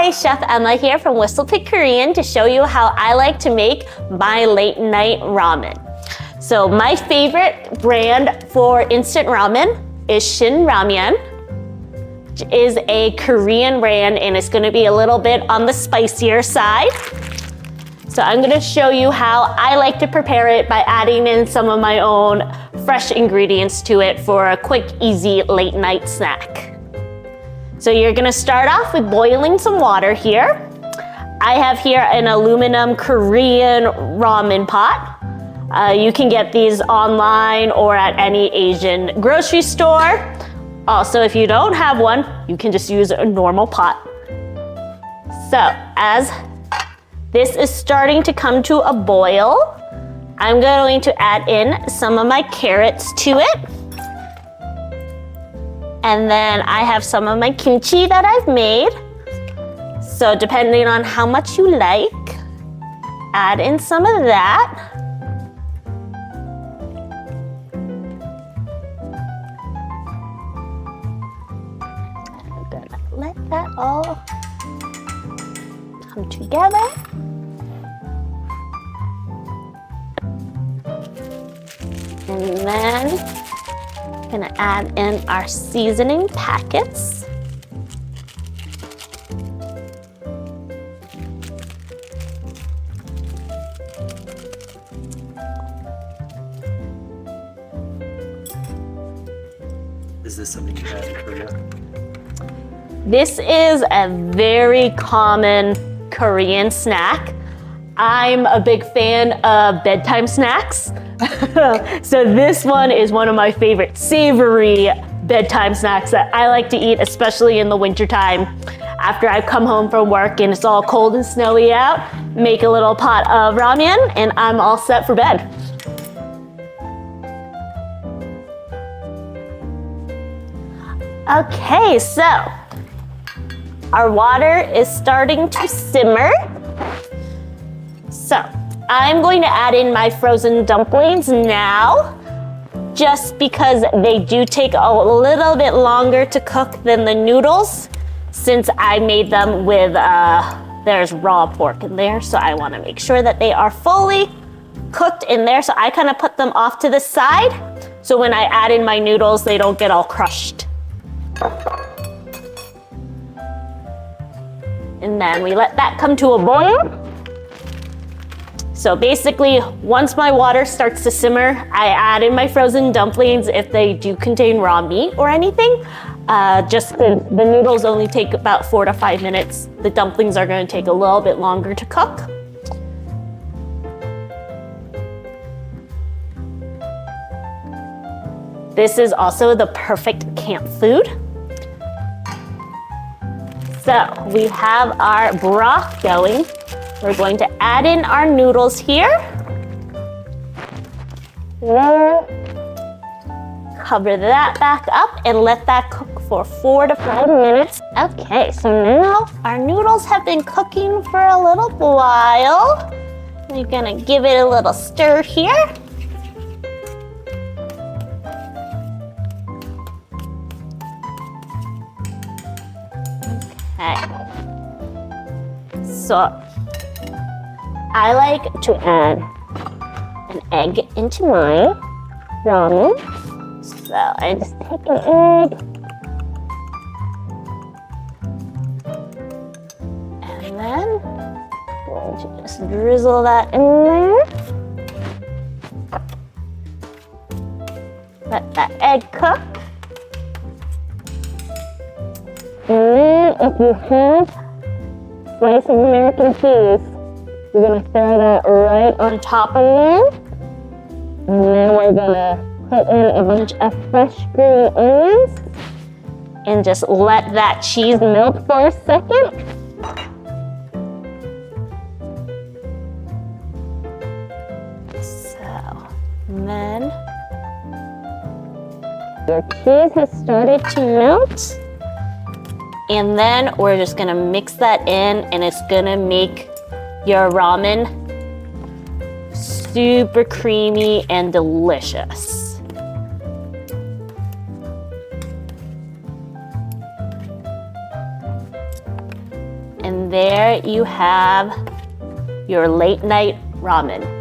Hi, Chef Emma here from Whistle Pig Korean to show you how I like to make my late night ramen. So my favorite brand for instant ramen is Shin Ramyeon, which is a Korean brand, and it's gonna be a little bit on the spicier side. So I'm gonna show you how I like to prepare it by adding in some of my own fresh ingredients to it for a quick, easy late night snack. So you're gonna start off with boiling some water here. I have here an aluminum Korean ramen pot. You can get these online or at any Asian grocery store. Also, if you don't have one, you can just use a normal pot. So as this is starting to come to a boil, I'm going to add in some of my carrots to it. And then I have some of my kimchi that I've made. So depending on how much you like, add in some of that. I'm gonna let that all come together. And then I'm gonna add in our seasoning packets. Is this something you had in Korea? This is a very common Korean snack. I'm a big fan of bedtime snacks. So this one is one of my favorite savory bedtime snacks that I like to eat, especially in the wintertime. After I've come home from work and it's all cold and snowy out, make a little pot of ramen and I'm all set for bed. Okay, so our water is starting to simmer. So I'm going to add in my frozen dumplings now, just because they do take a little bit longer to cook than the noodles, since I made them with, there's raw pork in there, so I wanna make sure that they are fully cooked in there. So I kind of put them off to the side, so when I add in my noodles, they don't get all crushed. And then we let that come to a boil. So basically, once my water starts to simmer, I add in my frozen dumplings if they do contain raw meat or anything. The noodles only take about 4 to 5 minutes. The dumplings are going to take a little bit longer to cook. This is also the perfect camp food. So we have our broth going. We're going to add in our noodles here. Cover that back up and let that cook for 4 to 5 minutes. Okay, so now our noodles have been cooking for a little while. We're gonna give it a little stir here. Okay. So I like to add an egg into my ramen. So I just take an egg and then I'm going to just drizzle that in there. Let that egg cook. And then if you have a slice of American cheese, you're gonna throw that right on top of there. And then we're gonna put in a bunch of fresh green onions and just let that cheese melt for a second. So, and then your cheese has started to melt. And then we're just gonna mix that in and it's gonna make your ramen super creamy and delicious. And there you have your late night ramen.